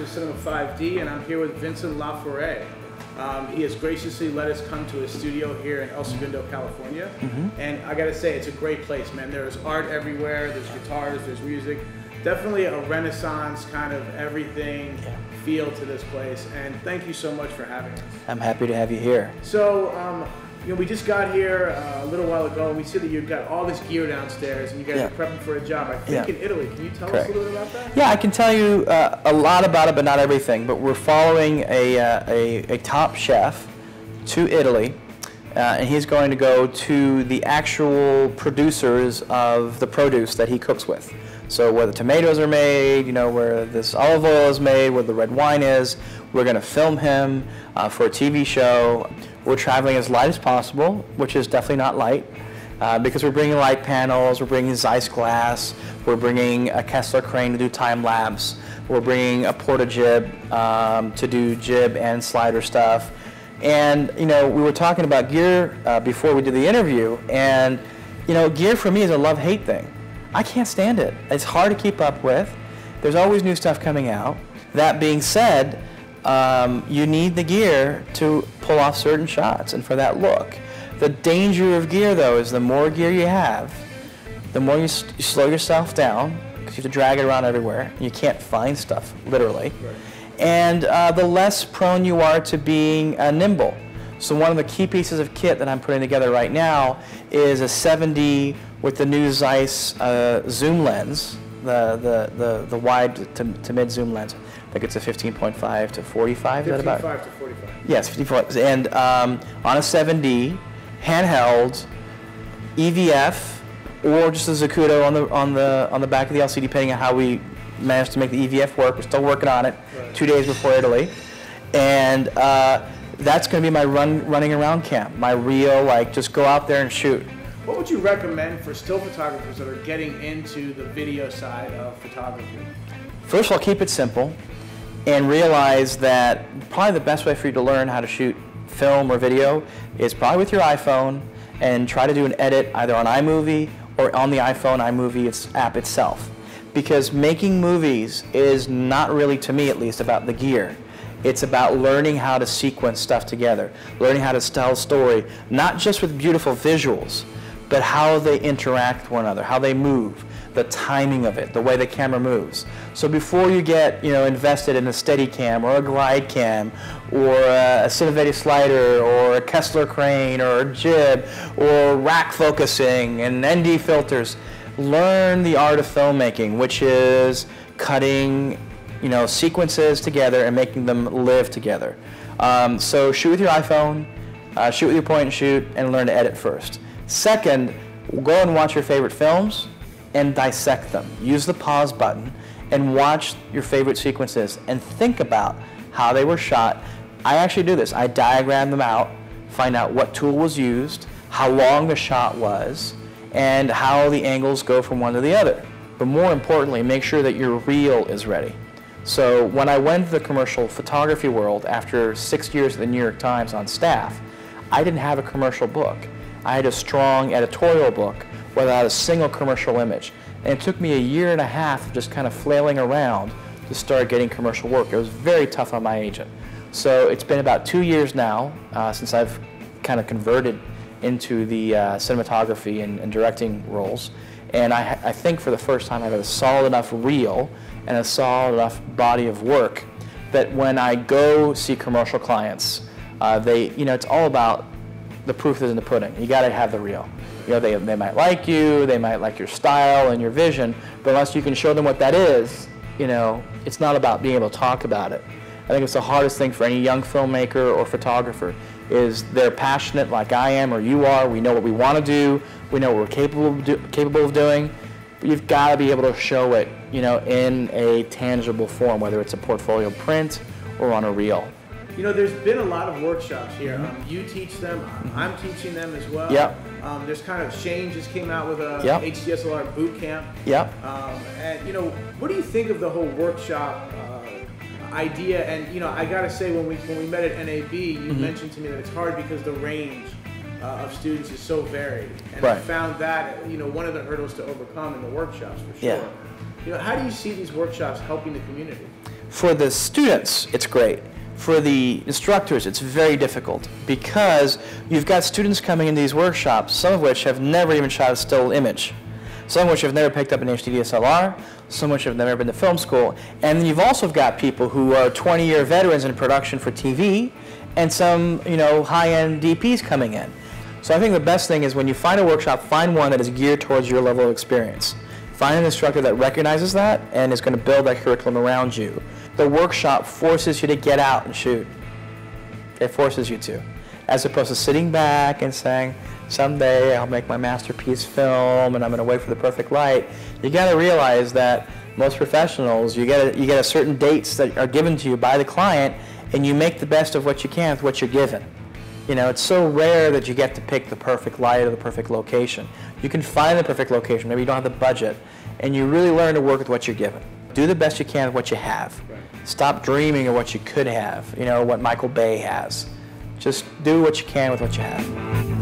Cinema 5D, and I'm here with Vincent Laforet. He has graciously let us come to his studio here in El Segundo, California. And I gotta say, it's a great place, man. There's art everywhere, there's guitars, there's music. Definitely a Renaissance kind of everything feel to this place. And thank you so much for having us. I'm happy to have you here. So, you know, we just got here a little while ago, and we see that you've got all this gear downstairs, and you guys are prepping for a job, I think in Italy. Can you tell us a little bit about that? Yeah, I can tell you a lot about it, but not everything. But we're following a top chef to Italy, and he's going to go to the actual producers of the produce that he cooks with. So where the tomatoes are made, you know, where this olive oil is made, where the red wine is. We're going to film him for a TV show. We're traveling as light as possible, which is definitely not light, because we're bringing light panels, we're bringing Zeiss glass, we're bringing a Kessler crane to do time lapse, we're bringing a porta jib to do jib and slider stuff. And, you know, we were talking about gear before we did the interview, and, you know, gear for me is a love-hate thing. I can't stand it. It's hard to keep up with. There's always new stuff coming out. That being said, you need the gear to pull off certain shots and for that look. The danger of gear, though, is the more gear you have, the more you slow yourself down, because you have to drag it around everywhere. You can't find stuff, literally. Right. And the less prone you are to being nimble. So one of the key pieces of kit that I'm putting together right now is a 7D with the new Zeiss zoom lens, the wide to mid zoom lens. I think it's a 15.5 to 45. Is that about? 55 to 45. Yes, 55. And on a 7D, handheld, EVF, or just a Zacuto on the back of the LCD, depending on how we managed to make the EVF work. We're still working on it. Right. 2 days before Italy, and that's going to be my running around camp. My real, like, just go out there and shoot. What would you recommend for still photographers that are getting into the video side of photography? First of all, keep it simple and realize that probably the best way for you to learn how to shoot film or video is probably with your iPhone, and try to do an edit either on iMovie or on the iPhone iMovie app itself. Because making movies is not really, to me at least, about the gear. It's about learning how to sequence stuff together, learning how to tell a story, not just with beautiful visuals, but how they interact with one another, how they move, the timing of it, the way the camera moves. So before you get, you know, invested in a Steadicam or a glide cam or a Cinevedi slider or a Kessler crane or a jib or rack focusing and ND filters, learn the art of filmmaking, which is cutting, you know, sequences together and making them live together. So shoot with your iPhone, shoot with your point and shoot, and learn to edit first. Second, go and watch your favorite films and dissect them. Use the pause button and watch your favorite sequences and think about how they were shot. I actually do this. I diagram them out, find out what tool was used, how long the shot was, and how the angles go from one to the other. But more importantly, make sure that your reel is ready. So when I went to the commercial photography world after 6 years at the New York Times on staff, I didn't have a commercial book. I had a strong editorial book without a single commercial image. And it took me a year and a half of just kind of flailing around to start getting commercial work. It was very tough on my agent. So it's been about 2 years now since I've kind of converted into the cinematography and directing roles. And I think for the first time I have a solid enough reel and a solid enough body of work that when I go see commercial clients, you know, it's all about the proof is in the pudding. You got to have the reel. You know, they might like you, they might like your style and your vision, but unless you can show them what that is, you know, it's not about being able to talk about it. I think it's the hardest thing for any young filmmaker or photographer is they're passionate like I am or you are. We know what we want to do. We know what we're capable of doing. But you've got to be able to show it, you know, in a tangible form, whether it's a portfolio print or on a reel. You know, there's been a lot of workshops here. You teach them. I'm teaching them as well. Yep. There's kind of Shane just came out with a HDSLR boot camp. Yep. And you know, what do you think of the whole workshop idea? And you know, I gotta say, when we met at NAB, you mentioned to me that it's hard because the range of students is so varied. And I found that, you know, one of the hurdles to overcome in the workshops for sure. Yeah. You know, how do you see these workshops helping the community? For the students, it's great. For the instructors, it's very difficult because you've got students coming into these workshops, some of which have never even shot a still image, some of which have never picked up an HD DSLR, some of which have never been to film school, and then you've also got people who are 20-year veterans in production for TV, and some, high-end DPs coming in. So I think the best thing is when you find a workshop, find one that is geared towards your level of experience. Find an instructor that recognizes that and is going to build that curriculum around you. The workshop forces you to get out and shoot. It forces you to. As opposed to sitting back and saying, someday I'll make my masterpiece film and I'm going to wait for the perfect light. You got to realize that most professionals, you get a certain dates that are given to you by the client, and you make the best of what you can with what you're given. It's so rare that you get to pick the perfect light or the perfect location. You can find the perfect location, maybe you don't have the budget, and you really learn to work with what you're given. Do the best you can with what you have. Right. Stop dreaming of what you could have, what Michael Bay has. Just do what you can with what you have.